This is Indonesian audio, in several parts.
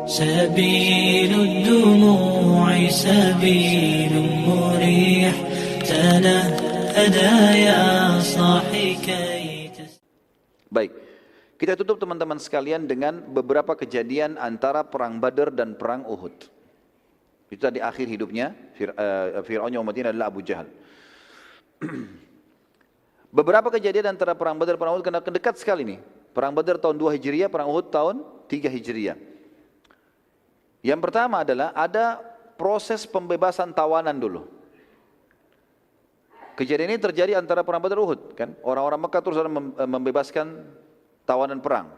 سبيل الدموع سبيل مريح تنهدى يا صاحي كي Baik, kita tutup teman-teman sekalian dengan beberapa kejadian antara perang Badar dan perang Uhud. Itu tadi akhir hidupnya Fir'aun yang Madinah adalah Abu Jahal. Beberapa kejadian antara perang Badar dan perang Uhud karena dekat sekali nih. Perang Badar tahun 2 Hijriah, perang Uhud tahun 3 Hijriah. Yang pertama adalah ada proses pembebasan tawanan dulu. Kejadian ini terjadi antara perang Badar dan Uhud, kan? Orang-orang Mekah terus membebaskan tawanan perang.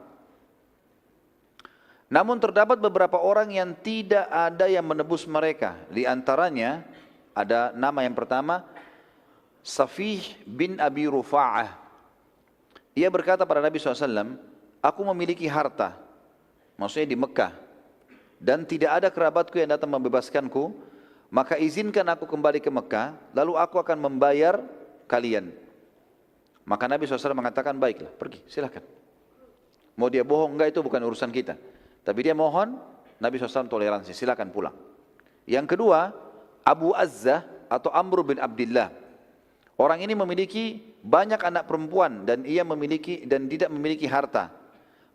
Namun terdapat beberapa orang yang tidak ada yang menebus mereka. Di antaranya ada nama yang pertama Safih bin Abi Rufa'ah. Ia berkata pada Nabi SAW, aku memiliki harta, maksudnya di Mekah, dan tidak ada kerabatku yang datang membebaskanku, maka izinkan aku kembali ke Mekah, lalu aku akan membayar kalian. Maka Nabi SAW mengatakan, baiklah, pergi, silakan. Mau dia bohong enggak itu bukan urusan kita. Tapi dia mohon, Nabi SAW toleransi, silakan pulang. Yang kedua, Abu Azzah atau Amr bin Abdillah. Orang ini memiliki banyak anak perempuan dan ia memiliki dan tidak memiliki harta.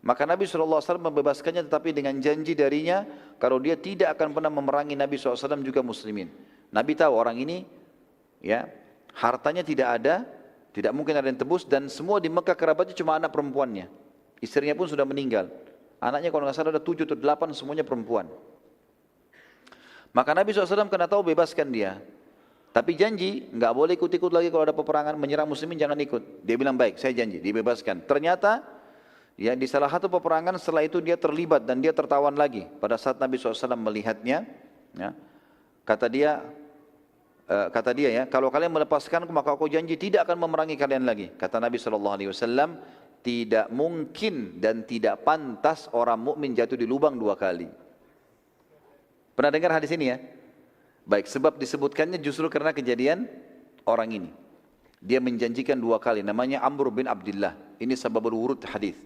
Maka Nabi SAW membebaskannya tetapi dengan janji darinya kalau dia tidak akan pernah memerangi Nabi SAW juga muslimin. Nabi tahu orang ini ya hartanya tidak ada, tidak mungkin ada yang tebus dan semua di Mekah kerabatnya cuma anak perempuannya. Istrinya pun sudah meninggal. Anaknya kalau nggak salah ada 7 atau 8 semuanya perempuan. Maka Nabi SAW kena tahu bebaskan dia. Tapi janji nggak boleh ikut-ikut lagi kalau ada peperangan menyerang muslimin jangan ikut. Dia bilang baik saya janji dibebaskan. Ternyata ya di salah satu peperangan setelah itu dia terlibat dan dia tertawan lagi. Pada saat Nabi SAW melihatnya, ya, kata dia ya, kalau kalian melepaskanku maka aku janji tidak akan memerangi kalian lagi. Kata Nabi SAW, tidak mungkin dan tidak pantas orang mukmin jatuh di lubang 2 kali. Pernah dengar hadis ini ya? Baik, sebab disebutkannya justru karena kejadian orang ini. Dia menjanjikan 2 kali, namanya Amr bin Abdillah. Ini sababul wurud hadis.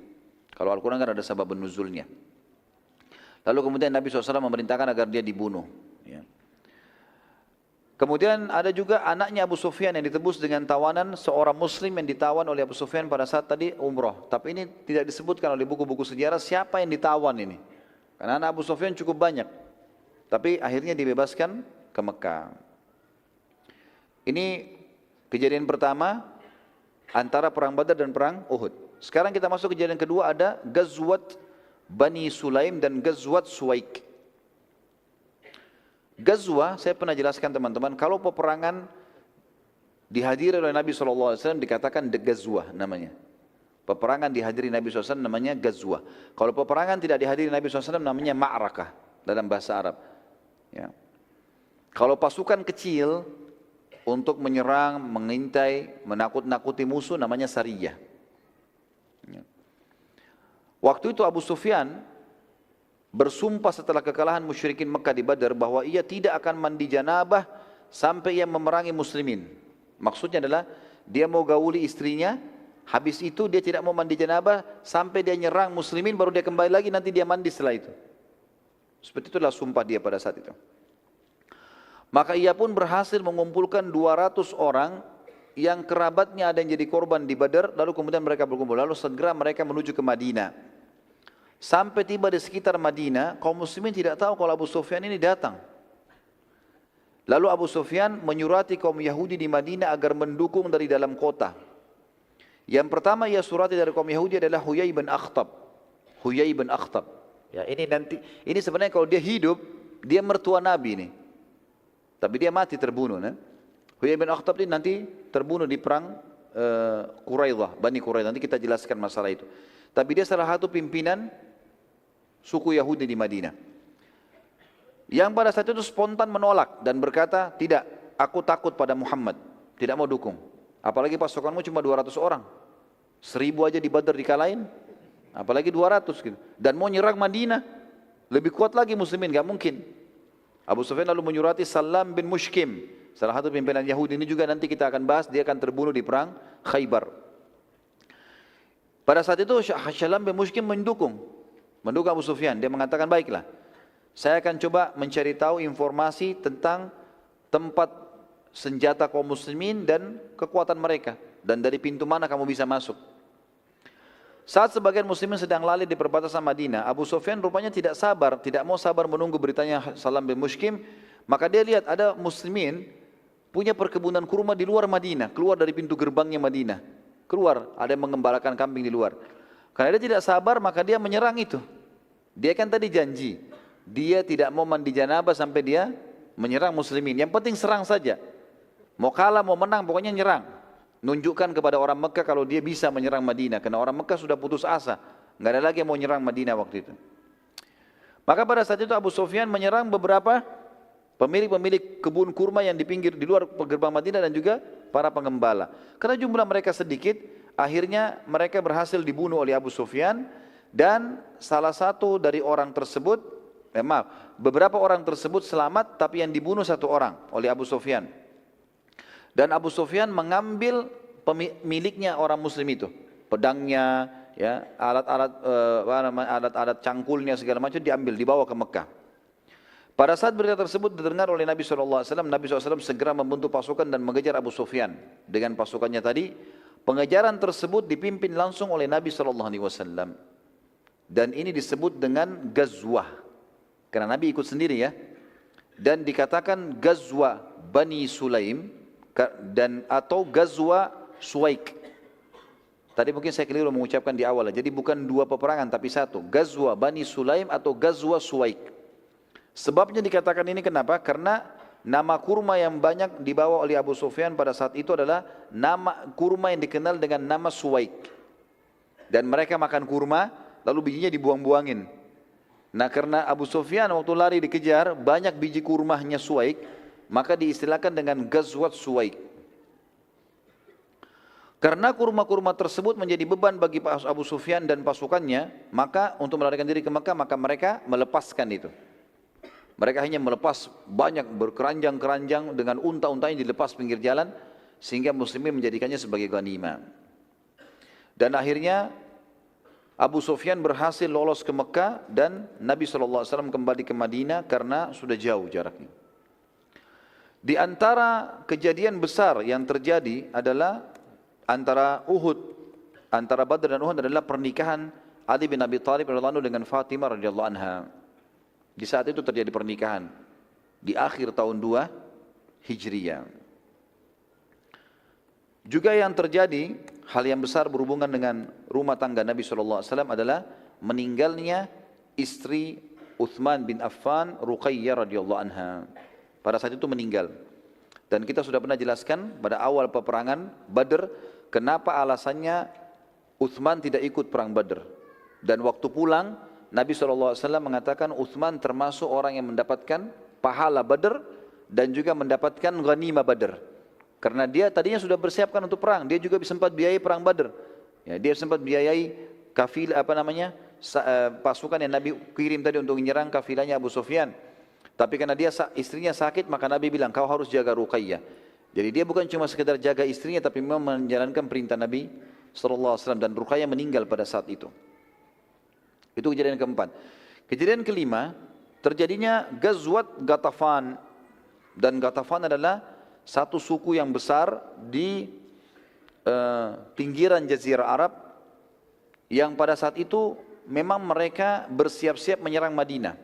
Kalau Al-Quran kan ada sabab nuzulnya. Lalu kemudian Nabi SAW memerintahkan agar dia dibunuh. Ya. Kemudian ada juga anaknya Abu Sufyan yang ditebus dengan tawanan seorang muslim yang ditawan oleh Abu Sufyan pada saat tadi umroh. Tapi ini tidak disebutkan oleh buku-buku sejarah siapa yang ditawan ini. Karena anak Abu Sufyan cukup banyak. Tapi akhirnya dibebaskan ke Mekah. Ini kejadian pertama antara perang Badar dan perang Uhud. Sekarang kita masuk kejadian kedua ada Ghazwat Bani Sulaim dan Ghazwat Suwaik. Ghazwah, saya pernah jelaskan teman-teman, kalau peperangan dihadiri oleh Nabi SAW dikatakan Ghazwah namanya. Peperangan dihadiri Nabi SAW namanya Ghazwah. Kalau peperangan tidak dihadiri Nabi SAW namanya Ma'rakah dalam bahasa Arab. Ya. Kalau pasukan kecil untuk menyerang, mengintai, menakut-nakuti musuh namanya Sariyah. Ya. Waktu itu Abu Sufyan bersumpah setelah kekalahan musyrikin Mekah di Badar bahwa ia tidak akan mandi janabah sampai ia memerangi muslimin. Maksudnya adalah dia mau gauli istrinya, habis itu dia tidak mau mandi janabah sampai dia nyerang muslimin baru dia kembali lagi nanti dia mandi setelah itu. Seperti itulah sumpah dia pada saat itu. Maka ia pun berhasil mengumpulkan 200 orang yang kerabatnya ada yang jadi korban di Badar, lalu kemudian mereka berkumpul, lalu segera mereka menuju ke Madinah. Sampai tiba di sekitar Madinah, kaum muslimin tidak tahu kalau Abu Sufyan ini datang. Lalu Abu Sufyan menyurati kaum Yahudi di Madinah agar mendukung dari dalam kota. Yang pertama ia surati dari kaum Yahudi adalah Huyai bin Akhtab. Huyai bin Akhtab. Ya, ini sebenarnya kalau dia hidup, dia mertua Nabi nih. Tapi dia mati terbunuh. Huyai bin Akhtab ini nanti terbunuh di perang Quraidah, Bani Quraidah. Nanti kita jelaskan masalah itu. Tapi dia salah satu pimpinan suku Yahudi di Madinah. Yang pada saat itu spontan menolak dan berkata, tidak, aku takut pada Muhammad. Tidak mau dukung. Apalagi pasukanmu cuma 200 orang. 1000 aja di Badar dikalahin. Apalagi 200 gitu. Dan mau nyerang Madinah. Lebih kuat lagi muslimin, gak mungkin. Abu Sufyan lalu menyurati Salam bin Mushkim, salah satu pimpinan Yahudi ini juga nanti kita akan bahas, dia akan terbunuh di perang Khaybar. Pada saat itu Salam bin Mushkim mendukung Abu Sufyan. Dia mengatakan baiklah, Saya akan coba mencari tahu informasi tentang tempat senjata kaum muslimin dan kekuatan mereka. Dan dari pintu mana kamu bisa masuk. Saat sebagian muslimin sedang lalai di perbatasan Madinah, Abu Sufyan rupanya tidak sabar, tidak mau sabar menunggu beritanya Salam bin Mushkim. Maka dia lihat ada muslimin punya perkebunan kurma di luar Madinah, keluar dari pintu gerbangnya Madinah. Keluar, ada yang mengembalakan kambing di luar. Karena dia tidak sabar, maka dia menyerang itu. Dia kan tadi janji, dia tidak mau mandi janabah sampai dia menyerang muslimin. Yang penting serang saja. Mau kalah, mau menang, pokoknya nyerang. Nunjukkan kepada orang Mekah kalau dia bisa menyerang Madinah. Karena orang Mekah sudah putus asa. Nggak ada lagi yang mau menyerang Madinah waktu itu. Maka pada saat itu Abu Sufyan menyerang beberapa pemilik kebun kurma yang di pinggir di luar gerbang Madinah dan juga para pengembala. Karena jumlah mereka sedikit, akhirnya mereka berhasil dibunuh oleh Abu Sufyan dan salah satu dari orang tersebut, beberapa orang tersebut selamat tapi yang dibunuh satu orang oleh Abu Sufyan. Dan Abu Sufyan mengambil miliknya orang muslim itu, pedangnya, ya, alat-alat cangkulnya segala macam diambil, dibawa ke Mekah. Pada saat berita tersebut didengar oleh Nabi SAW, Nabi SAW segera membentuk pasukan dan mengejar Abu Sufyan. Dengan pasukannya tadi, pengejaran tersebut dipimpin langsung oleh Nabi SAW. Dan ini disebut dengan Ghazwah. Karena Nabi ikut sendiri ya. Dan dikatakan Ghazwah Bani Sulaim dan atau Ghazwah Suwaik. Tadi mungkin saya keliru mengucapkan di awal. Jadi bukan dua peperangan tapi satu. Ghazwah Bani Sulaim atau Ghazwah Suwaik. Sebabnya dikatakan ini kenapa? Karena nama kurma yang banyak dibawa oleh Abu Sufyan pada saat itu adalah nama kurma yang dikenal dengan nama Suwaik. Dan mereka makan kurma, lalu bijinya dibuang-buangin. Nah karena Abu Sufyan waktu lari dikejar, banyak biji kurmanya Suwaik, maka diistilahkan dengan Ghazwat Suwaik. Karena kurma-kurma tersebut menjadi beban bagi Abu Sufyan dan pasukannya, maka untuk melarikan diri ke Mekah, maka mereka melepaskan itu. Mereka hanya melepas banyak berkeranjang-keranjang dengan unta-untanya dilepas pinggir jalan sehingga muslimin menjadikannya sebagai ghanimah. Dan akhirnya Abu Sufyan berhasil lolos ke Mekah dan Nabi SAW kembali ke Madinah karena sudah jauh jaraknya. Di antara kejadian besar yang terjadi adalah antara Badr dan Uhud adalah pernikahan Ali bin Abi Thalib radhiyallahu anhu dengan Fatimah radhiyallahu anha. Di saat itu terjadi pernikahan di akhir tahun 2 Hijriyah. Juga yang terjadi hal yang besar berhubungan dengan rumah tangga Nabi SAW adalah meninggalnya istri Uthman bin Affan, Ruqayyah radhiyallahu anha. Pada saat itu meninggal. Dan kita sudah pernah jelaskan pada awal peperangan Badr kenapa alasannya Uthman tidak ikut perang Badr. Dan waktu pulang Nabi SAW mengatakan Uthman termasuk orang yang mendapatkan pahala Badr dan juga mendapatkan ghanimah Badr. Karena dia tadinya sudah bersiapkan untuk perang, dia juga sempat biayai perang Badr. Ya, dia sempat biayai pasukan yang Nabi kirim tadi untuk menyerang kafilahnya Abu Sufyan. Tapi karena istrinya sakit, maka Nabi bilang kau harus jaga Ruqayyah. Jadi dia bukan cuma sekedar jaga istrinya, tapi memang menjalankan perintah Nabi SAW dan Ruqayyah meninggal pada saat itu. Itu kejadian keempat. Kejadian kelima, terjadinya Ghazwat Ghatafan. Dan Ghatafan adalah satu suku yang besar di pinggiran Jazirah Arab yang pada saat itu memang mereka bersiap-siap menyerang Madinah.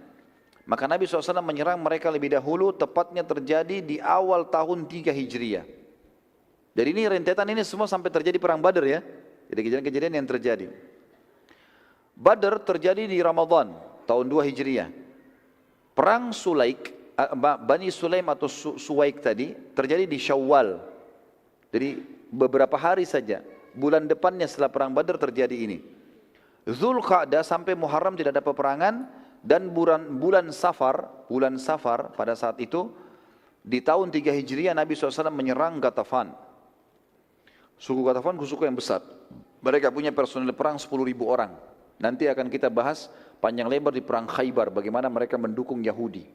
Maka Nabi SAW menyerang mereka lebih dahulu, tepatnya terjadi di awal tahun 3 Hijriyah. Jadi ini rentetan ini semua sampai terjadi perang Badr ya. Jadi kejadian-kejadian yang terjadi. Badr terjadi di Ramadan tahun 2 Hijriyah. Perang Bani Sulaim atau Suwaik tadi terjadi di Syawal. Jadi beberapa hari saja, bulan depannya setelah perang Badr terjadi ini. Zulqa'dah sampai Muharram tidak ada peperangan dan bulan Safar pada saat itu di tahun 3 Hijriah Nabi SAW menyerang Ghatafan. Suku Ghatafan suku yang besar. Mereka punya personel perang 10.000 orang. Nanti akan kita bahas panjang lebar di perang Khaybar bagaimana mereka mendukung Yahudi.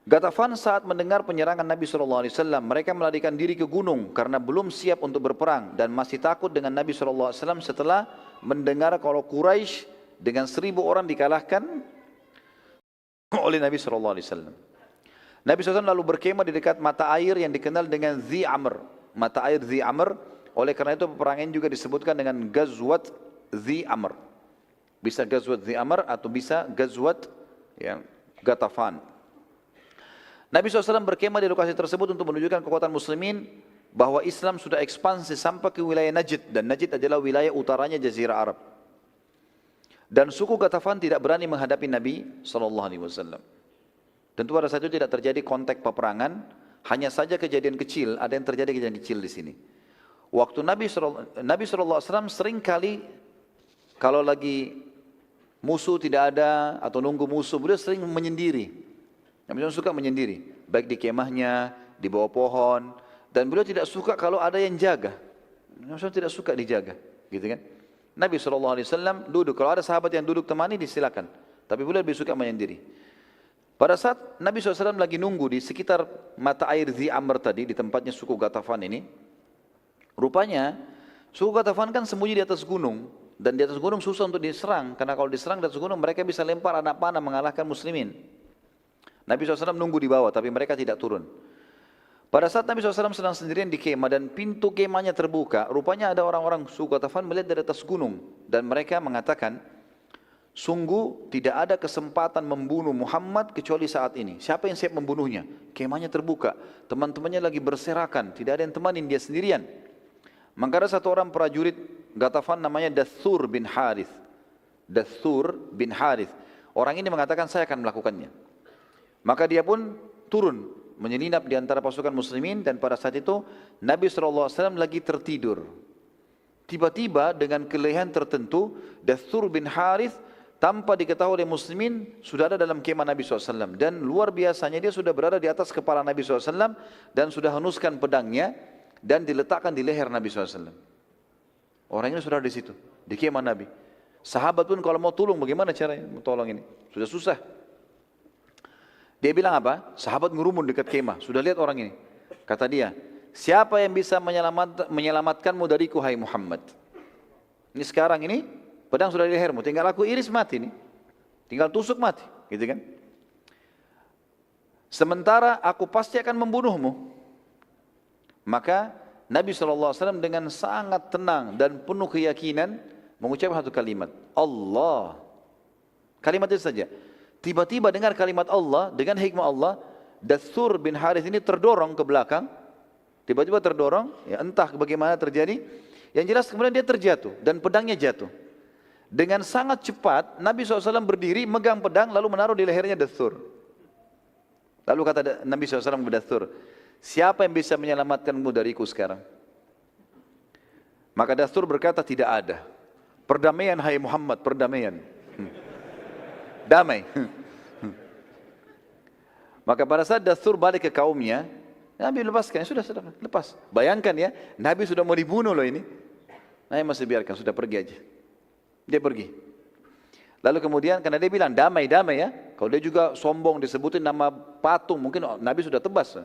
Ghatafan saat mendengar penyerangan Nabi SAW, mereka melarikan diri ke gunung karena belum siap untuk berperang dan masih takut dengan Nabi SAW setelah mendengar kalau Quraisy dengan 1.000 orang dikalahkan oleh Nabi SAW. Nabi SAW lalu berkemah di dekat mata air yang dikenal dengan Dhi Amr. Mata air Dhi Amr, oleh karena itu peperangan juga disebutkan dengan Ghazwat Dhi Amr. Bisa Ghazwat Dhi Amr atau bisa Ghazwat Ghatafan. Nabi SAW berkemah di lokasi tersebut untuk menunjukkan kekuatan muslimin bahwa Islam sudah ekspansi sampai ke wilayah Najd, dan Najd adalah wilayah utaranya Jazirah Arab. Dan suku Ghatafan tidak berani menghadapi Nabi SAW. Tentu pada saat itu tidak terjadi konteks peperangan, hanya saja kejadian kecil, ada yang terjadi kejadian kecil di sini. Waktu Nabi SAW sering kali kalau lagi musuh tidak ada atau nunggu musuh, beliau sering menyendiri. Nabi SAW suka menyendiri, baik di kemahnya, di bawah pohon, dan beliau tidak suka kalau ada yang jaga. Nabi SAW tidak suka dijaga, gitu kan? Nabi SAW duduk, kalau ada sahabat yang duduk temani disilakan, tapi beliau lebih suka menyendiri. Pada saat Nabi SAW lagi nunggu di sekitar mata air Dhi Amr tadi, di tempatnya suku Ghatafan ini, rupanya suku Ghatafan kan sembunyi di atas gunung, dan di atas gunung susah untuk diserang, karena kalau diserang di atas gunung mereka bisa lempar anak panah mengalahkan muslimin. Nabi SAW nunggu di bawah, tapi mereka tidak turun. Pada saat Nabi SAW sedang sendirian di kemah dan pintu kemahnya terbuka, rupanya ada orang-orang suku Ghatafan melihat dari atas gunung, dan mereka mengatakan, sungguh tidak ada kesempatan membunuh Muhammad kecuali saat ini. Siapa yang siap membunuhnya? Kemahnya terbuka, teman-temannya lagi berserakan, tidak ada yang temanin, dia sendirian. Maka ada satu orang prajurit Ghatafan namanya Dathur bin Harith. Dathur bin Harith. Orang ini mengatakan saya akan melakukannya. Maka dia pun turun menyelinap di antara pasukan muslimin, dan pada saat itu Nabi SAW lagi tertidur. Tiba-tiba dengan kelelahan tertentu, Dathur bin Harith tanpa diketahui oleh muslimin sudah ada dalam kemah Nabi SAW, dan luar biasanya dia sudah berada di atas kepala Nabi SAW dan sudah henuskan pedangnya dan diletakkan di leher Nabi SAW. Orang ini sudah di situ, di kemah Nabi. Sahabat pun kalau mau tolong, bagaimana caranya mau tolong ini? Sudah susah. Dia bilang apa? Sahabat ngurumun dekat kemah, sudah lihat orang ini. Kata dia, siapa yang bisa menyelamatkanmu dariku, hai Muhammad? Ini sekarang ini, pedang sudah di lehermu, tinggal aku iris mati nih. Tinggal tusuk mati, gitu kan? Sementara aku pasti akan membunuhmu. Maka Nabi SAW dengan sangat tenang dan penuh keyakinan mengucapkan satu kalimat, Allah. Kalimat itu saja. Tiba-tiba dengar kalimat Allah, dengan hikmah Allah, Dathur bin Harith ini terdorong ke belakang. Tiba-tiba terdorong, ya entah bagaimana terjadi. Yang jelas kemudian dia terjatuh dan pedangnya jatuh. Dengan sangat cepat Nabi SAW berdiri, megang pedang lalu menaruh di lehernya Dathur. Lalu kata Nabi SAW kepada Dathur, siapa yang bisa menyelamatkanmu dariku sekarang? Maka Dathur berkata, tidak ada. Perdamaian hai Muhammad, perdamaian. Damai. Maka pada saat Dathur balik ke kaumnya, Nabi lepaskan, sudah lepas. Bayangkan ya, Nabi sudah mau dibunuh loh ini. Nabi masih biarkan, sudah pergi aja. Dia pergi. Lalu kemudian karena dia bilang damai ya. Kalau dia juga sombong disebutin nama patung, mungkin Nabi sudah tebas.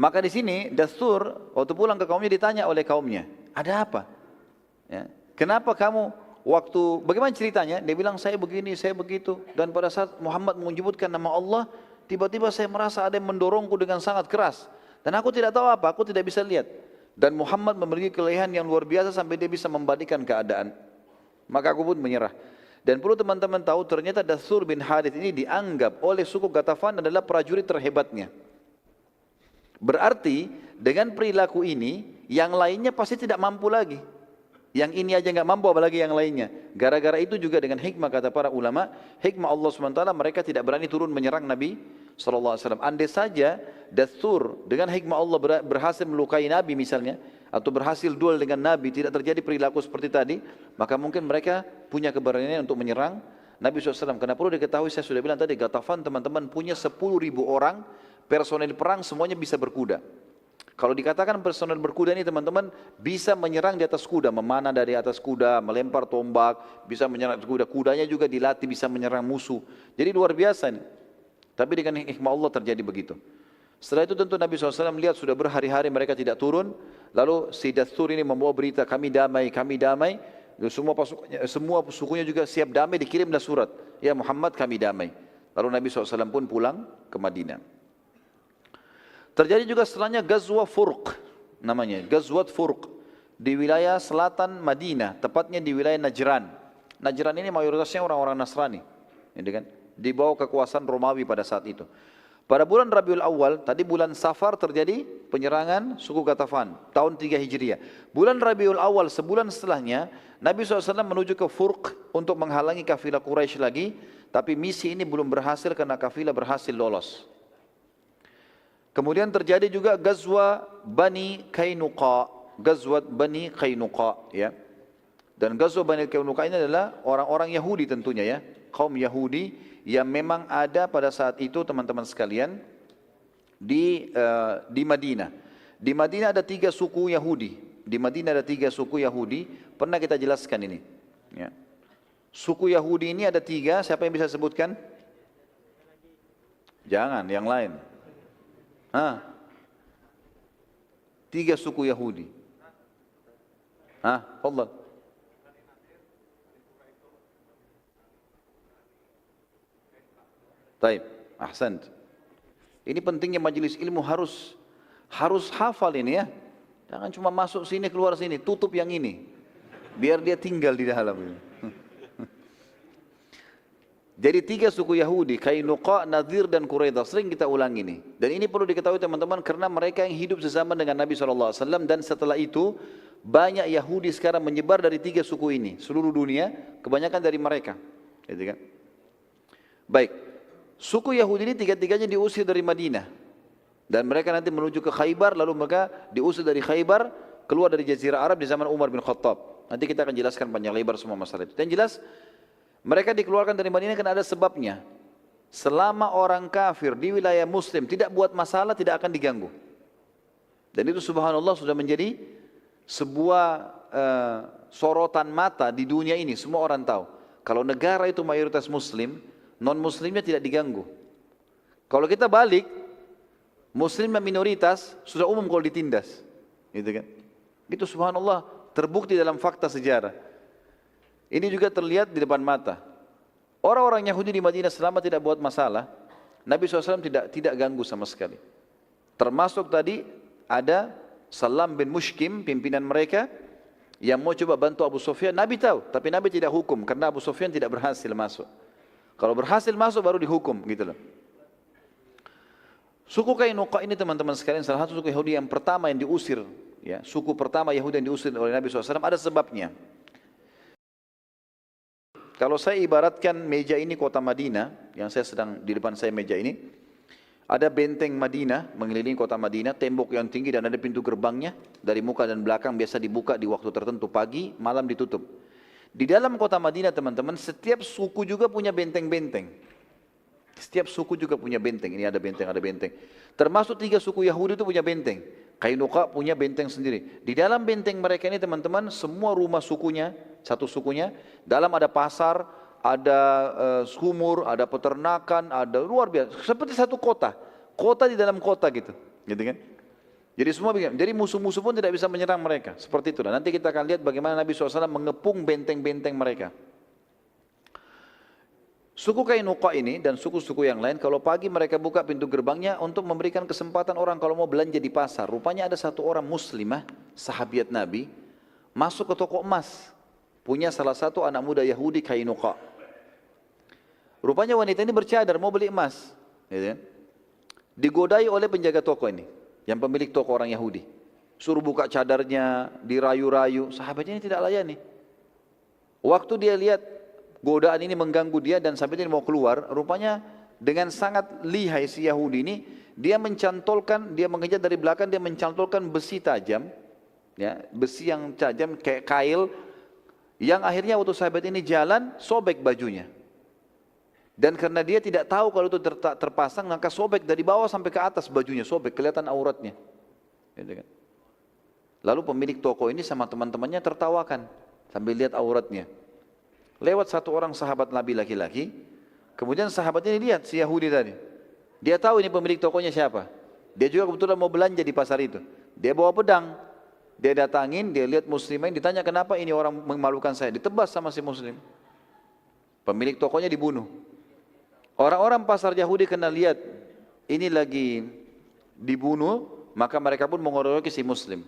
Maka di sini Dathur waktu pulang ke kaumnya ditanya oleh kaumnya, ada apa? Ya. Kenapa kamu bagaimana ceritanya? Dia bilang saya begini, saya begitu. Dan pada saat Muhammad menyebutkan nama Allah, tiba-tiba saya merasa ada yang mendorongku dengan sangat keras. Dan aku tidak tahu apa, aku tidak bisa lihat. Dan Muhammad memiliki kelebihan yang luar biasa sampai dia bisa membalikan keadaan. Maka aku pun menyerah. Dan perlu teman-teman tahu, ternyata Dathur bin Harith ini dianggap oleh suku Ghatafan adalah prajurit terhebatnya. Berarti dengan perilaku ini, yang lainnya pasti tidak mampu lagi. Yang ini aja nggak mampu, apalagi yang lainnya. Gara-gara itu juga dengan hikmah, kata para ulama, hikmah Allah SWT, mereka tidak berani turun menyerang Nabi SAW. Andai saja Dathur dengan hikmah Allah berhasil melukai Nabi misalnya, atau berhasil duel dengan Nabi, tidak terjadi perilaku seperti tadi, maka mungkin mereka punya keberanian untuk menyerang Nabi SAW. Karena perlu diketahui, saya sudah bilang tadi, Ghatafan teman-teman punya 10.000 orang personel perang, semuanya bisa berkuda. Kalau dikatakan personel berkuda ini teman-teman bisa menyerang di atas kuda, memanah dari atas kuda, melempar tombak, bisa menyerang kuda. Kudanya juga dilatih bisa menyerang musuh. Jadi luar biasa nih. Tapi dengan hikmah Allah terjadi begitu. Setelah itu tentu Nabi SAW lihat sudah berhari-hari mereka tidak turun. Lalu si Dathur ini membawa berita, kami damai, kami damai. Semua sukunya juga siap damai, dikirimlah surat. Ya Muhammad, kami damai. Lalu Nabi SAW pun pulang ke Madinah. Terjadi juga setelahnya Ghazwa Furq namanya, Ghazwat Furq di wilayah selatan Madinah, tepatnya di wilayah Najran. Najran ini mayoritasnya orang-orang Nasrani, gitu kan? Di bawah kekuasaan Romawi pada saat itu. Pada bulan Rabiul Awal, tadi bulan Safar terjadi penyerangan suku Ghatafan, tahun 3 Hijriah. Bulan Rabiul Awal, sebulan setelahnya, Nabi SAW menuju ke Furq untuk menghalangi kafilah Quraisy lagi, tapi misi ini belum berhasil karena kafilah berhasil lolos. Kemudian terjadi juga Ghazwa Bani Qainuqa, Ghazwat Bani Qainuqa, ya. Dan Ghazwa Bani Qainuqa ini adalah orang-orang Yahudi tentunya, ya, kaum Yahudi yang memang ada pada saat itu teman-teman sekalian di Madinah. Di Madinah ada 3 suku Yahudi. Di Madinah ada 3 suku Yahudi. Pernah kita jelaskan ini. Ya. Suku Yahudi ini ada 3. Siapa yang bisa sebutkan? Jangan, yang lain. 3 suku Yahudi. Allah. Taib, ahsant. Ini pentingnya majelis ilmu harus hafal ini, ya. Jangan cuma masuk sini keluar sini, tutup yang ini. Biar dia tinggal di dalam ini. Jadi 3 suku Yahudi, Qainuqa, Nadhir dan Quraidah. Sering kita ulang ini. Dan ini perlu diketahui teman-teman karena mereka yang hidup sezaman dengan Nabi SAW. Dan setelah itu banyak Yahudi sekarang menyebar dari 3 suku ini. Seluruh dunia, kebanyakan dari mereka. Gitu kan? Baik. Suku Yahudi ini 3-3-nya diusir dari Madinah. Dan mereka nanti menuju ke Khaybar, lalu mereka diusir dari Khaybar, keluar dari Jazirah Arab di zaman Umar bin Khattab. Nanti kita akan jelaskan panjang lebar semua masalah itu. Dan jelas, mereka dikeluarkan dari Madinah karena ada sebabnya. Selama orang kafir di wilayah Muslim tidak buat masalah, tidak akan diganggu. Dan itu subhanallah sudah menjadi sebuah sorotan mata di dunia ini. Semua orang tahu. Kalau negara itu mayoritas Muslim, non-Muslimnya tidak diganggu. Kalau kita balik, Muslim yang minoritas sudah umum kalau ditindas. Gitu kan? Itu subhanallah terbukti dalam fakta sejarah. Ini juga terlihat di depan mata. Orang-orang Yahudi di Madinah selama tidak buat masalah, Nabi SAW tidak ganggu sama sekali. Termasuk tadi ada Salam bin Mushkim, pimpinan mereka, yang mau coba bantu Abu Sufyan. Nabi tahu, tapi Nabi tidak hukum karena Abu Sufyan tidak berhasil masuk. Kalau berhasil masuk baru dihukum, gitu loh. Suku Qainuqa ini teman-teman sekalian salah satu suku Yahudi yang pertama yang diusir, ya, suku pertama Yahudi yang diusir oleh Nabi SAW, ada sebabnya. Kalau saya ibaratkan meja ini kota Madinah, yang saya sedang di depan saya meja ini, ada benteng Madinah mengelilingi kota Madinah, tembok yang tinggi dan ada pintu gerbangnya dari muka dan belakang, biasa dibuka di waktu tertentu, pagi, malam ditutup. Di dalam kota Madinah teman-teman, setiap suku juga punya benteng-benteng. Setiap suku juga punya benteng. Ini ada benteng, ada benteng. Termasuk 3 suku Yahudi itu punya benteng. Qainuqa punya benteng sendiri. Di dalam benteng mereka ini teman-teman, semua rumah sukunya, satu sukunya, dalam ada pasar, ada sumur, ada peternakan, ada luar biasa. Seperti satu kota. Kota di dalam kota gitu. Gitu kan? Jadi semua begini. Jadi musuh-musuh pun tidak bisa menyerang mereka. Seperti itu. Dan nanti kita akan lihat bagaimana Nabi SAW mengepung benteng-benteng mereka. Suku Qainuqa ini dan suku-suku yang lain, kalau pagi mereka buka pintu gerbangnya untuk memberikan kesempatan orang kalau mau belanja di pasar. Rupanya ada satu orang muslimah, sahabiat Nabi, masuk ke toko emas. Punya salah satu anak muda Yahudi Qainuqa. Rupanya wanita ini bercadar, mau beli emas. Gitu kan? Digodai oleh penjaga toko ini, yang pemilik toko orang Yahudi. Suruh buka cadarnya, dirayu-rayu. Sahabatnya ini tidak layani. Waktu dia lihat godaan ini mengganggu dia dan sampai dia mau keluar, rupanya dengan sangat lihai si Yahudi ini, dia mencantolkan, dia mengejar dari belakang, dia mencantolkan besi tajam, ya, besi yang tajam kayak kail, yang akhirnya waktu sahabat ini jalan, sobek bajunya. Dan karena dia tidak tahu kalau itu terpasang, maka sobek dari bawah sampai ke atas bajunya, sobek, kelihatan auratnya. Gitu kan? Lalu pemilik toko ini sama teman-temannya tertawakan sambil lihat auratnya. Lewat satu orang sahabat Nabi laki-laki, kemudian sahabatnya ini lihat si Yahudi tadi. Dia tahu ini pemilik tokonya siapa. Dia juga kebetulan mau belanja di pasar itu. Dia bawa pedang. Dia datangin, dia lihat muslimin, ditanya kenapa ini orang memalukan saya, ditebas sama si muslim. Pemilik tokonya dibunuh. Orang-orang pasar Yahudi kena lihat ini lagi dibunuh, maka mereka pun mengeroyoki si muslim.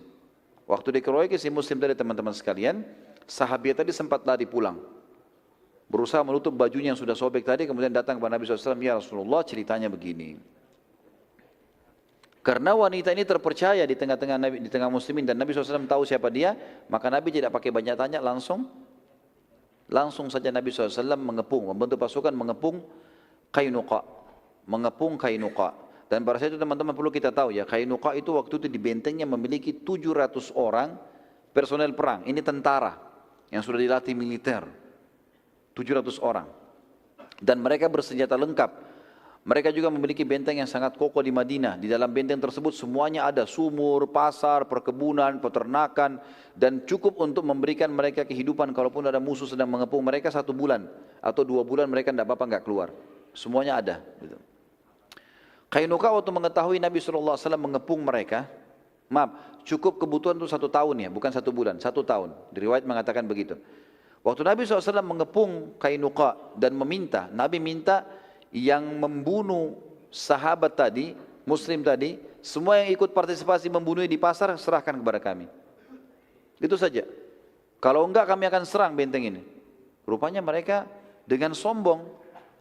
Waktu dikeroyoki si muslim tadi teman-teman sekalian, sahabat tadi sempat lari pulang. Berusaha menutup bajunya yang sudah sobek tadi, kemudian datang kepada Nabi SAW, ya Rasulullah ceritanya begini. Karena wanita ini terpercaya di tengah muslimin dan Nabi SAW tahu siapa dia, maka Nabi tidak pakai banyak tanya, langsung saja Nabi SAW membentuk pasukan mengepung Qainuqa, Dan pada saat itu teman-teman perlu kita tahu ya, Qainuqa itu waktu itu di bentengnya memiliki 700 orang personel perang. Ini tentara yang sudah dilatih militer, 700 orang. Dan mereka bersenjata lengkap. Mereka juga memiliki benteng yang sangat kokoh di Madinah. Di dalam benteng tersebut semuanya ada sumur, pasar, perkebunan, peternakan, dan cukup untuk memberikan mereka kehidupan kalaupun ada musuh sedang mengepung mereka 1 bulan atau 2 bulan mereka tidak apa-apa nggak keluar. Semuanya ada. Gitu. Qainuqa waktu mengetahui Nabi SAW mengepung mereka, cukup kebutuhan itu 1 tahun ya, bukan 1 bulan, 1 tahun. Di riwayat mengatakan begitu. Waktu Nabi SAW mengepung Qainuqa dan meminta, Nabi minta yang membunuh sahabat tadi, muslim tadi, semua yang ikut partisipasi membunuhnya di pasar, serahkan kepada kami. Itu saja. Kalau enggak kami akan serang benteng ini. Rupanya mereka dengan sombong,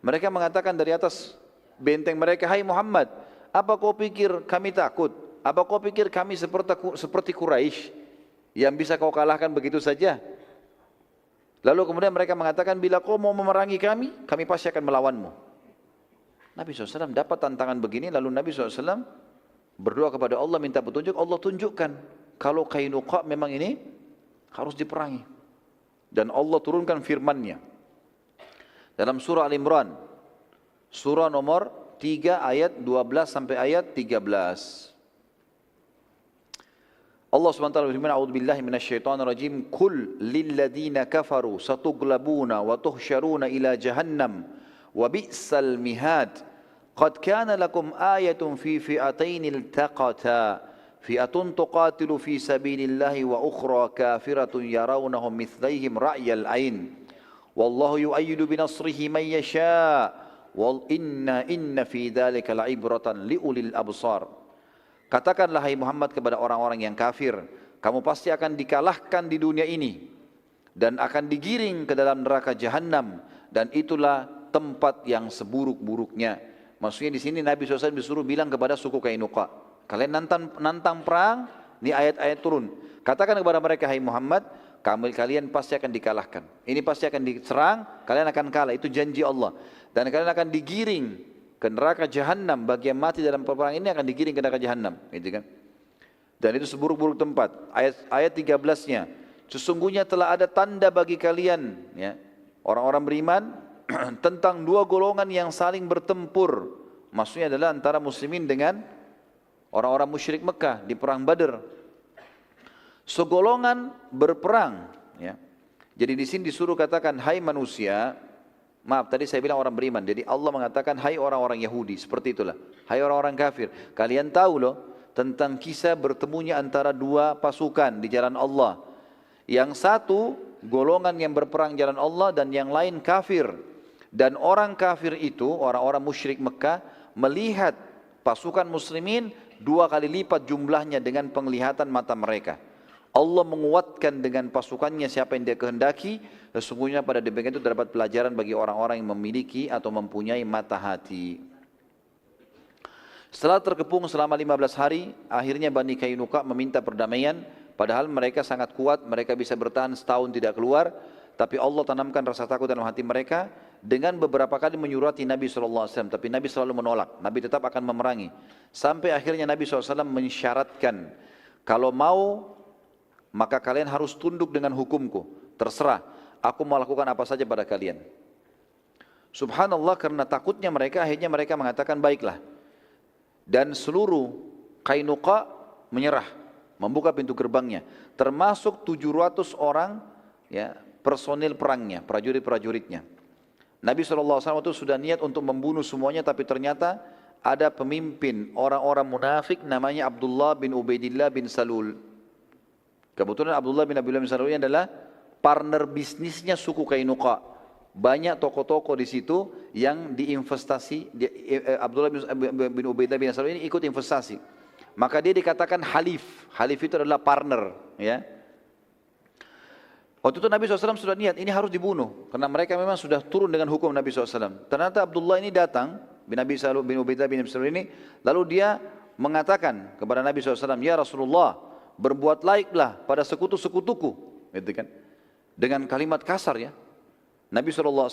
mereka mengatakan dari atas benteng mereka, hai Muhammad, apa kau pikir kami takut? Apa kau pikir kami seperti Quraisy yang bisa kau kalahkan begitu saja? Lalu kemudian mereka mengatakan, bila kau mau memerangi kami, kami pasti akan melawanmu. Nabi SAW dapat tantangan begini, lalu Nabi SAW berdoa kepada Allah, minta petunjuk, Allah tunjukkan kalau Qainuqa memang ini harus diperangi. Dan Allah turunkan firman-Nya dalam surah Al-Imran, surah nomor 3 ayat 12 sampai ayat 13. Allah SWT berfirman, a'udzubillahi minasyaitonirrajim, kul lilladina kafaru satughlabuna wa tuhsyaruna ila jahannam wa bi'sal mihad qad kana lakum ayatun fi fi'atain iltaqata fi'atun tuqatilu fi sabilillahi wa ukhra kafiratun yarawnahum mithlaihim ra'yal ain wallahu yu'ayyidu binasrihi man yasha wal inna fi dhalika la'ibratan liulil absar. Katakanlah hai Muhammad kepada orang-orang yang kafir, kamu pasti akan dikalahkan di dunia ini dan akan digiring ke dalam neraka jahanam, dan itulah tempat yang seburuk-buruknya. Maksudnya di sini Nabi SAW disuruh bilang kepada suku Qainuqa, kalian nantang perang, ini ayat-ayat turun. Katakan kepada mereka, hai Muhammad, kalian pasti akan dikalahkan. Ini pasti akan diserang, kalian akan kalah. Itu janji Allah. Dan kalian akan digiring ke neraka jahanam. Bagi yang mati dalam peperangan ini akan digiring ke neraka jahanam. Gitu kan? Dan itu seburuk-buruk tempat. Ayat 13-nya, sesungguhnya telah ada tanda bagi kalian, ya, orang-orang beriman, tentang 2 golongan yang saling bertempur. Maksudnya adalah antara muslimin dengan orang-orang musyrik Mekah di perang Badar. Segolongan berperang, ya. Jadi di sini disuruh katakan, hai manusia, maaf tadi saya bilang orang beriman. Jadi Allah mengatakan, hai orang-orang Yahudi, seperti itulah. Hai orang-orang kafir, kalian tahu loh tentang kisah bertemunya antara 2 pasukan di jalan Allah. Yang satu golongan yang berperang jalan Allah dan yang lain kafir. Dan orang kafir itu, orang-orang musyrik Mekah, melihat pasukan muslimin 2 kali lipat jumlahnya dengan penglihatan mata mereka. Allah menguatkan dengan pasukannya siapa yang dia kehendaki. Sesungguhnya pada demikian itu terdapat pelajaran bagi orang-orang yang memiliki atau mempunyai mata hati. Setelah terkepung selama 15 hari, akhirnya Bani Qainuqa meminta perdamaian. Padahal mereka sangat kuat, mereka bisa bertahan setahun tidak keluar. Tapi Allah tanamkan rasa takut dalam hati mereka dengan beberapa kali menyurati Nabi SAW. Tapi Nabi selalu menolak, Nabi tetap akan memerangi. Sampai akhirnya Nabi SAW mensyaratkan, kalau mau maka kalian harus tunduk dengan hukumku. Terserah, aku mau lakukan apa saja pada kalian. Subhanallah, karena takutnya mereka, akhirnya mereka mengatakan baiklah. Dan seluruh Qainuqa menyerah, membuka pintu gerbangnya. Termasuk 700 orang, ya, personil perangnya, prajurit-prajuritnya. Nabi SAW itu sudah niat untuk membunuh semuanya, tapi ternyata ada pemimpin orang-orang munafik namanya Abdullah bin Ubaidillah bin Salul. Kebetulan Abdullah bin Salul ini adalah partner bisnisnya suku Qainuqa. Banyak toko-toko di situ yang diinvestasi. Abdullah bin Ubaidah bin Salul ini ikut investasi. Maka dia dikatakan halif. Halif itu adalah partner. Ya. Waktu itu Nabi SAW sudah niat, ini harus dibunuh. Karena mereka memang sudah turun dengan hukum Nabi SAW. Ternyata Abdullah ini datang, bin Ubaidah bin Salul ini, lalu dia mengatakan kepada Nabi SAW, ya Rasulullah, berbuat laiklah pada sekutu-sekutuku. Gitu kan. Dengan kalimat kasar ya. Nabi SAW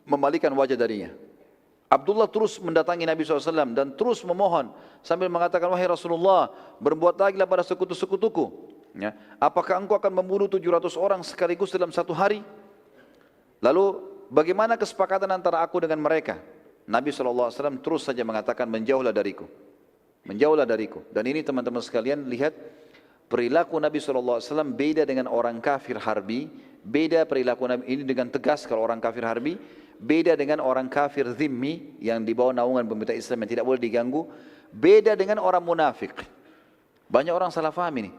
membalikan wajah darinya. Abdullah terus mendatangi Nabi SAW dan terus memohon sambil mengatakan, wahai Rasulullah, berbuat laiklah pada sekutu-sekutuku. Ya. Apakah engkau akan membunuh 700 orang sekaligus dalam satu hari? Lalu bagaimana kesepakatan antara aku dengan mereka? Nabi SAW terus saja mengatakan, menjauhlah dariku. Menjauhlah dariku. Dan ini teman-teman sekalian lihat, perilaku Nabi SAW beda dengan orang kafir harbi, beda perilaku Nabi ini dengan tegas kalau orang kafir harbi, beda dengan orang kafir zimmi yang di bawah naungan pemerintah Islam yang tidak boleh diganggu, beda dengan orang munafik. Banyak orang salah faham ini.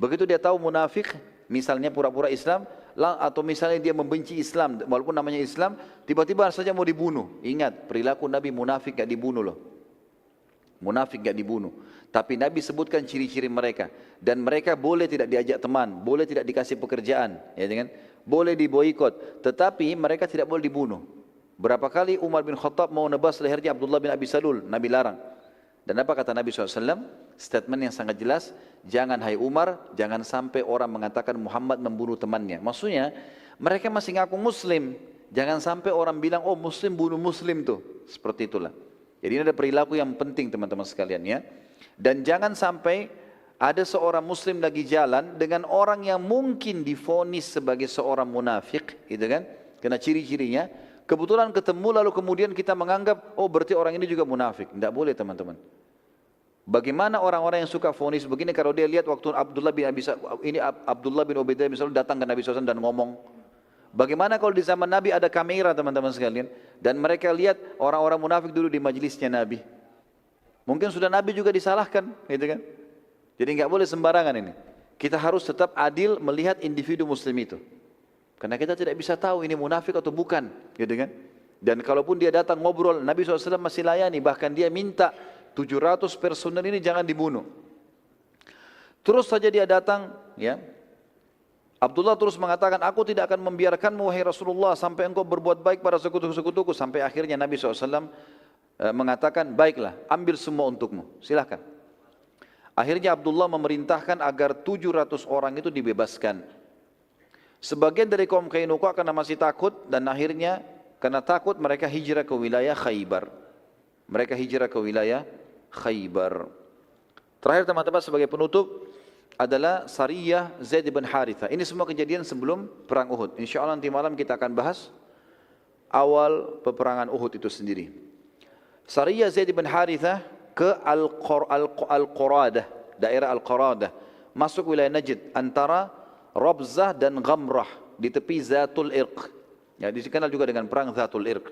Begitu dia tahu munafik, misalnya pura-pura Islam, atau misalnya dia membenci Islam, walaupun namanya Islam, tiba-tiba saja mau dibunuh. Ingat, perilaku Nabi munafik gak dibunuh loh. Munafik gak dibunuh. Tapi Nabi sebutkan ciri-ciri mereka. Dan mereka boleh tidak diajak teman, boleh tidak dikasih pekerjaan, ya kan? Boleh diboikot, tetapi mereka tidak boleh dibunuh. Berapa kali Umar bin Khattab mau nebas lehernya Abdullah bin Abi Salul, Nabi larang. Dan apa kata Nabi SAW? Statement yang sangat jelas, jangan hai Umar, jangan sampai orang mengatakan Muhammad membunuh temannya. Maksudnya, mereka masih ngaku Muslim. Jangan sampai orang bilang, oh Muslim bunuh Muslim tuh. Seperti itulah. Jadi ini ada perilaku yang penting teman-teman sekalian ya. Dan jangan sampai ada seorang Muslim lagi jalan dengan orang yang mungkin divonis sebagai seorang munafik, gitu kan? Karena ciri-cirinya, kebetulan ketemu lalu kemudian kita menganggap, oh berarti orang ini juga munafik. Tidak boleh teman-teman. Bagaimana orang-orang yang suka vonis begini kalau dia lihat waktu Abdullah bin Ubaidah misalnya datang ke Nabi SAW dan ngomong. Bagaimana kalau di zaman Nabi ada kamera teman-teman sekalian dan mereka lihat orang-orang munafik dulu di majelisnya Nabi. Mungkin sudah Nabi juga disalahkan, gitu kan? Jadi nggak boleh sembarangan ini. Kita harus tetap adil melihat individu Muslim itu. Karena kita tidak bisa tahu ini munafik atau bukan, gitu kan? Dan kalaupun dia datang ngobrol, Nabi SAW masih layani, bahkan dia minta 700 personel ini jangan dibunuh. Terus saja dia datang, ya. Abdullah terus mengatakan, aku tidak akan membiarkanmu wahai Rasulullah sampai engkau berbuat baik pada sekutu-sekutuku. Sampai akhirnya Nabi SAW mengatakan, baiklah, ambil semua untukmu, silahkan. Akhirnya Abdullah memerintahkan agar 700 orang itu dibebaskan. Sebagian dari kaum Qainuqa karena masih takut dan akhirnya karena takut mereka hijrah ke wilayah Khaybar. Mereka hijrah ke wilayah Khaybar. Terakhir teman-teman sebagai penutup adalah Sariyah Zaid bin Harithah. Ini semua kejadian sebelum perang Uhud. Insya Allah nanti malam kita akan bahas awal peperangan Uhud itu sendiri. Sariyah Zaid bin Harithah ke Al-Quradah, daerah Al-Quradah, masuk wilayah Najd antara Rabzah dan Ghamrah di tepi Zatul Irq. Ya, dikenal juga dengan perang Zatul Irq.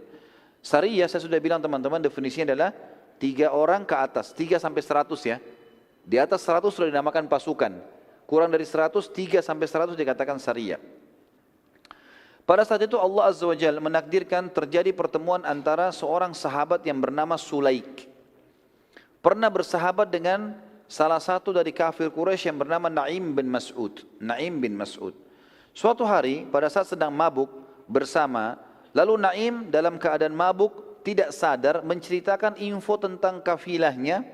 Sariyah saya sudah bilang teman-teman definisinya adalah 3 orang ke atas, 3 sampai 100 ya. Di atas 100 sudah dinamakan pasukan. Kurang dari 100, 3 sampai 100 dikatakan Sariyah. Pada saat itu Allah Azza wa Jalla menakdirkan terjadi pertemuan antara seorang sahabat yang bernama Sulaik. Pernah bersahabat dengan salah satu dari kafir Quraisy yang bernama Naim bin Mas'ud. Naim bin Mas'ud. Suatu hari pada saat sedang mabuk bersama, lalu Naim dalam keadaan mabuk tidak sadar menceritakan info tentang kafilahnya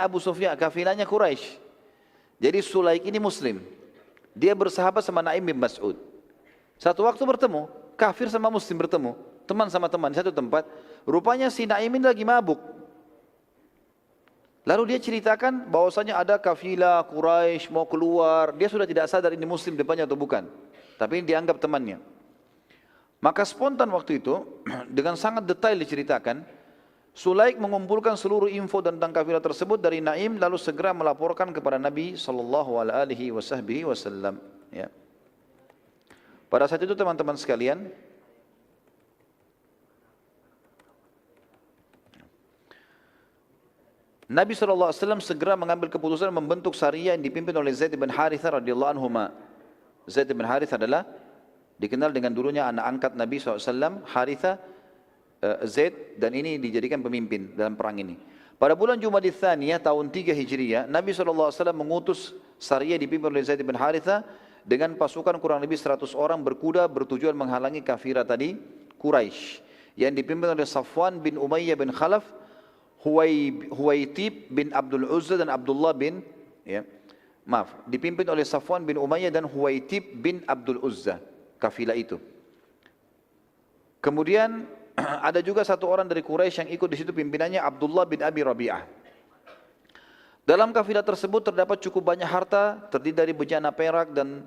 Abu Sufyan, kafilahnya Quraisy. Jadi Sulaik ini Muslim. Dia bersahabat sama Naim bin Mas'ud. Satu waktu bertemu, kafir sama Muslim bertemu, teman sama teman di satu tempat. Rupanya si Naim ini lagi mabuk. Lalu dia ceritakan bahwasanya ada kafilah Quraisy mau keluar. Dia sudah tidak sadar ini Muslim depannya atau bukan. Tapi ini dianggap temannya. Maka spontan waktu itu, dengan sangat detail diceritakan, Sulaik mengumpulkan seluruh info tentang kafilah tersebut dari Naim, lalu segera melaporkan kepada Nabi SAW. Ya. Pada saat itu teman-teman sekalian, Nabi SAW segera mengambil keputusan membentuk Sariyah yang dipimpin oleh Zaid bin Harithah radhiyallahu anhu. Zaid bin Harithah adalah dikenal dengan dulunya anak angkat Nabi SAW, Harithah, Zaid, dan ini dijadikan pemimpin dalam perang ini. Pada bulan Jumadil Tsaniyah tahun 3 Hijriah, Nabi SAW mengutus Sariyah dipimpin oleh Zaid bin Harithah dengan pasukan kurang lebih 100 orang berkuda bertujuan menghalangi kafilah tadi Quraisy yang dipimpin oleh Safwan bin Umayyah bin Khalaf, Huwaitib bin Abdul Uzza dan Abdullah bin dipimpin oleh Safwan bin Umayyah dan Huwaitib bin Abdul Uzza, kafilah itu. Kemudian ada juga satu orang dari Quraisy yang ikut di situ, pimpinannya Abdullah bin Abi Rabi'ah. Dalam kafilah tersebut terdapat cukup banyak harta, terdiri dari bejana perak dan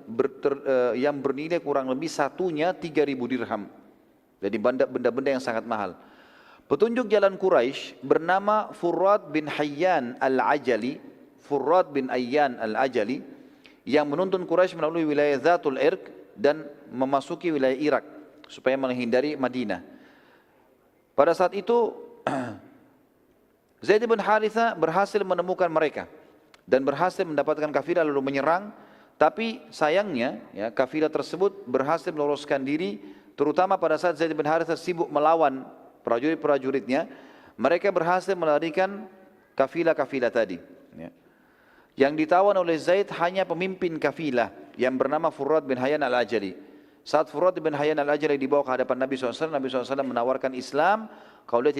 yang bernilai kurang lebih satunya 3.000 dirham. Jadi benda-benda yang sangat mahal. Petunjuk jalan Quraisy bernama Furrad bin Hayyan al-Ajali, yang menuntun Quraisy melalui wilayah Zatul Irq dan memasuki wilayah Irak supaya menghindari Madinah. Pada saat itu Zaid bin Harithah berhasil menemukan mereka dan berhasil mendapatkan kafilah lalu menyerang, tapi sayangnya kafilah tersebut berhasil meloloskan diri, terutama pada saat Zaid bin Harithah sibuk melawan prajurit-prajuritnya. Mereka berhasil melarikan kafilah-kafilah tadi. Yang ditawan oleh Zaid hanya pemimpin kafilah yang bernama Furrad bin Hayyan al-Ajali. Saat Furrad bin Hayyan al-Ajali dibawa ke hadapan Nabi SAW, Nabi SAW menawarkan Islam. Kalau dia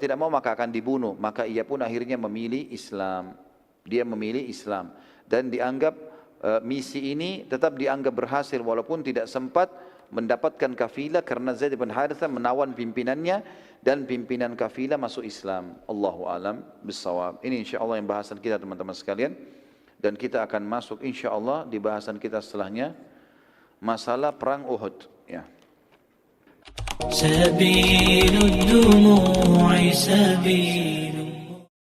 tidak mau maka akan dibunuh. Maka ia pun akhirnya memilih Islam. Dia memilih Islam dan dianggap misi ini tetap dianggap berhasil walaupun tidak sempat mendapatkan kafilah karena Zaid bin Harithah menawan pimpinannya dan pimpinan kafilah masuk Islam. Allahu a'lam bissawab. Ini insyaallah yang bahasan kita teman-teman sekalian, dan kita akan masuk insyaallah di bahasan kita setelahnya masalah perang Uhud ya. سبيل الدموع سبيل